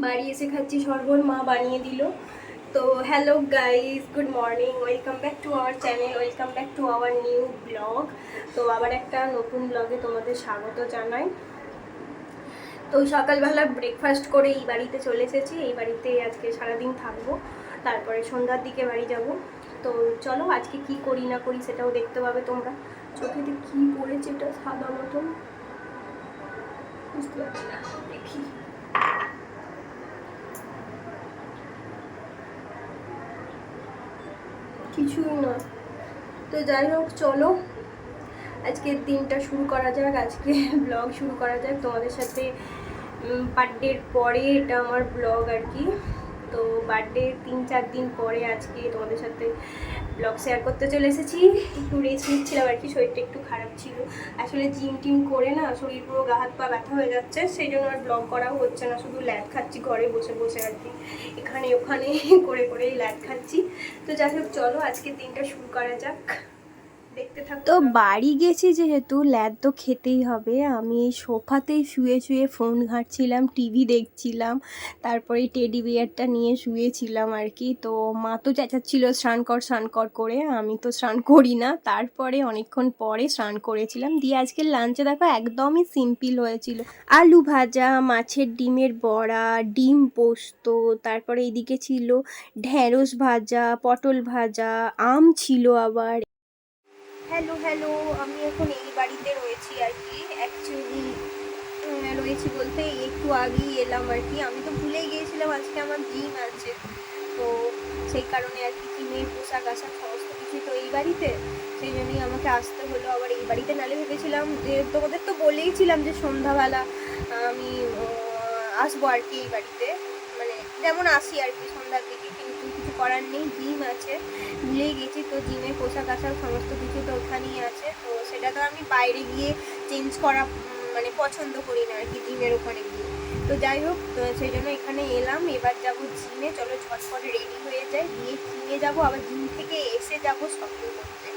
বাড়ি এসে খাচ্ছি শরবত, মা বানিয়ে দিল। তো hello guys, good morning, welcome back to our channel, welcome back to our new blog. তো আবার একটা নতুন ব্লগে তোমাদের স্বাগত জানাই। তো সকালবেলা ব্রেকফাস্ট করে এই বাড়িতে চলে এসেছি। এই বাড়িতে আজকে সারাদিন থাকবো, তারপরে সন্ধ্যার দিকে বাড়ি যাব। তো চলো আজকে কি করি না করি সেটাও দেখতে পাবে তোমরা। চোখেতে কি পড়েছে এটা সাদা মতন, বুঝতে পারছি না, দেখি। কিছুই না। তো যাই হোক, চলো আজকের দিনটা শুরু করা যাক, আজকে ব্লগ শুরু করা যাক তোমাদের সাথে। বার্থডের পরে এটা আমার ব্লগ আর কি। তো বার্থডে 3-4 দিন পরে আজকে তোমাদের সাথে ব্লগ শেয়ার করতে চলে এসেছি। একটু রেস্ট নিচ্ছিলাম আর কি, শরীরটা একটু খারাপ ছিল। আসলে জিম টিম করে না শরীর পুরো গা হাত পা ব্যথা হয়ে যাচ্ছে, সেই জন্য আর ব্লগ করাও হচ্ছে না। শুধু ল্যাদ খাচ্ছি ঘরে বসে বসে আর কি, এখানে ওখানে করে করেই ল্যাদ খাচ্ছি। তো যাই হোক, চলো আজকের দিনটা শুরু করা যাক। তো বাড়ি গেছি যেহেতু ল্যাদ তো খেতেই হবে। আমি এই সোফাতেই শুয়ে শুয়ে ফোন ঘাঁটছিলাম, টিভি দেখছিলাম, তারপরে টেডি বিয়ারটা নিয়ে শুয়েছিলাম আর কি। তো মা তো চেঁচাচ্ছিল স্নান কর স্নান কর করে, আমি তো স্নান করি না। তারপরে অনেকক্ষণ পরে স্নান করেছিলাম। দিয়ে আজকের লাঞ্চে দেখো একদমই সিম্পল হয়েছিল, আলু ভাজা, মাছের ডিমের বড়া, ডিম পোস্ত, তারপরে এইদিকে ছিল ঢ্যাঁড়স ভাজা, পটল ভাজা, আম ছিল আবার। হ্যালো হ্যালো, আমি এখন এই বাড়িতে রয়েছি আর কি। অ্যাকচুয়ালি রয়েছি বলতে একটু আগেই এলাম আর কি। আমি তো ভুলেই গিয়েছিলাম আজকে আমার জিম আছে, তো সেই কারণে আর কি জিমের পোশাক আশাক সমস্ত কিছু তো এই বাড়িতে, সেই জন্যই আমাকে আসতে হলো আবার এই বাড়িতে। নালে ভেবেছিলাম যে তোমাদের তো বলেইছিলাম যে সন্ধ্যাবেলা আমি আসবো আর কি এই বাড়িতে, মানে যেমন আসি আর কি সন্ধ্যার দিকে। কিন্তু কিছু করার নেই, জিম আছে, ভুলেই গেছি। তো জিমের পোশাক আশাক সমস্ত কিছু তো ওখানেই আছে, তো সেটা তো আমি বাইরে গিয়ে চেঞ্জ করা মানে পছন্দ করি না আর কি, জিমের ওখানে গিয়ে। তো যাই হোক, তো সেই জন্য এখানে এলাম। এবার যাবো জিমে, চলো ঝটপট রেডি হয়ে যাই, দিয়ে জিমে যাবো। আবার জিম থেকে এসে যাবো শপিং করতে,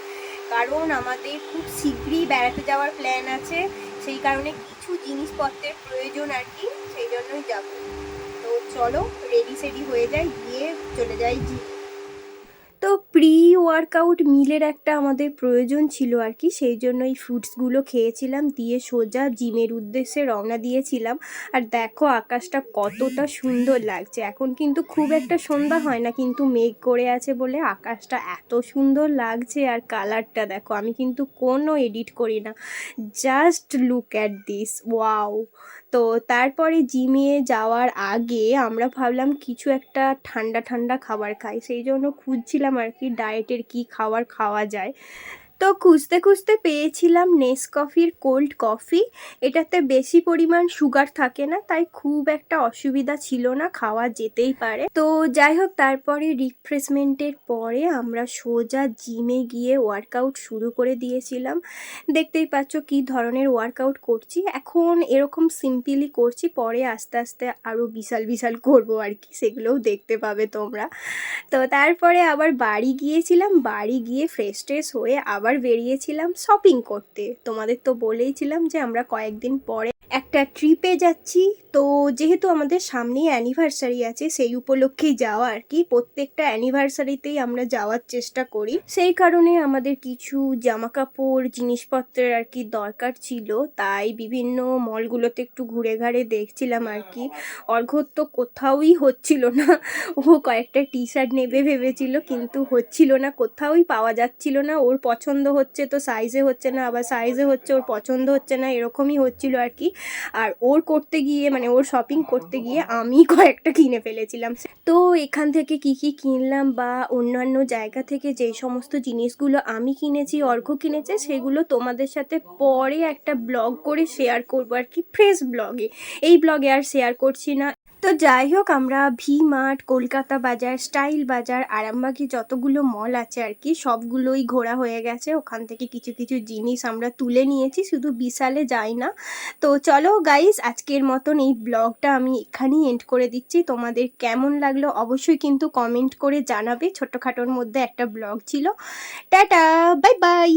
কারণ আমাদের খুব শীঘ্রই বেড়াতে যাওয়ার প্ল্যান আছে। সেই কারণে কিছু জিনিসপত্রের প্রয়োজন আর কি, সেই জন্যই যাবো। তো চলো রেডি সেডি হয়ে যাই, গিয়ে চলে যাই জিম। তো প্রি ওয়ার্কআউট মিলের একটা আমাদের প্রয়োজন ছিল আর কি, সেই জন্য এই ফ্রুটসগুলো খেয়েছিলাম, দিয়ে সোজা জিমের উদ্দেশ্যে রওনা দিয়েছিলাম। আর দেখো আকাশটা কতটা সুন্দর লাগছে। এখন কিন্তু খুব একটা সন্ধ্যা হয় না, কিন্তু মেঘ করে আছে বলে আকাশটা এত সুন্দর লাগছে। আর কালারটা দেখো, আমি কিন্তু কোনো এডিট করি না, just look at this, wow. তো তারপরে জিমে যাওয়ার আগে আমরা ভাবলাম কিছু একটা ঠান্ডা ঠান্ডা খাবার খাই, সেই জন্য খুঁজছিলাম আর কি ডায়েটের কি খাবার খাওয়া যায়। তো খুঁজতে খুঁজতে পেয়েছিলাম নেসকফির কোল্ড কফি। এটাতে বেশি পরিমাণ সুগার থাকে না, তাই খুব একটা অসুবিধা ছিল না, খাওয়া যেতেই পারে। তো যাই হোক, তারপরে রিফ্রেশমেন্টের পরে আমরা সোজা জিমে গিয়ে ওয়ার্কআউট শুরু করে দিয়েছিলাম। দেখতেই পাচ্ছ কি ধরনের ওয়ার্কআউট করছি। এখন এরকম সিম্পলি করছি, পরে আস্তে আস্তে আরও বিশাল বিশাল করবো আর কি, সেগুলোও দেখতে পাবে তোমরা। তো তারপরে আবার বাড়ি গিয়েছিলাম, বাড়ি গিয়ে ফ্রেশ ট্রেশ হয়ে আবার বেরিয়েছিলাম শপিং করতে। তোমাদের তো বলেইছিলাম যে আমরা কয়েকদিন পরে একটা ট্রিপে যাচ্ছি। তো যেহেতু আমাদের সামনেই অ্যানিভার্সারি আছে, সেই উপলক্ষেই যাওয়া আর কি। প্রত্যেকটা অ্যানিভার্সারিতেই আমরা যাওয়ার চেষ্টা করি, সেই কারণে আমাদের কিছু জামা কাপড় জিনিসপত্রের আর কি দরকার ছিল। তাই বিভিন্ন মলগুলোতে একটু ঘুরে ঘাড়ে দেখছিলাম আর কি। অর্ঘ্য তো কোথাওই হচ্ছিল না, ও কয়েকটা টি শার্ট নেবে ভেবেছিল, কিন্তু হচ্ছিল না, কোথাওই পাওয়া যাচ্ছিল না। ওর পছন্দ হচ্ছে তো সাইজে হচ্ছে না, আবার সাইজে হচ্ছে ওর পছন্দ হচ্ছে না, এরকমই হচ্ছিল আর কি। আর ওর করতে গিয়ে মানে ওর শপিং করতে গিয়ে আমি কয়েকটা কিনে ফেলেছিলাম। তো এখান থেকে কি কি কিনলাম বা অন্যান্য জায়গা থেকে যেই সমস্ত জিনিসগুলো আমি কিনেছি, অর্ঘ্য কিনেছে, সেগুলো তোমাদের সাথে পরে একটা ব্লগ করে শেয়ার করবো আর কি, ফ্রেশ ব্লগে। এই ব্লগে আর শেয়ার করছি না। তো যাই হোক, আমরা ভি মার্ট, কলকাতা বাজার, স্টাইল বাজার, আরামবাগি যতগুলো মল আছে আর কি সবগুলোই ঘোরা হয়ে গেছে। ওখান থেকে কিছু কিছু জিনিস আমরা তুলে নিয়েছি, শুধু বিশালে যাই না। তো চলো গাইস, আজকের মতন এই ব্লগটা আমি এখানেই এন্ড করে দিচ্ছি। তোমাদের কেমন লাগলো অবশ্যই কিন্তু কমেন্ট করে জানাবে। ছোট্টখাটোর মধ্যে একটা ব্লগ ছিল। Tata, bye bye.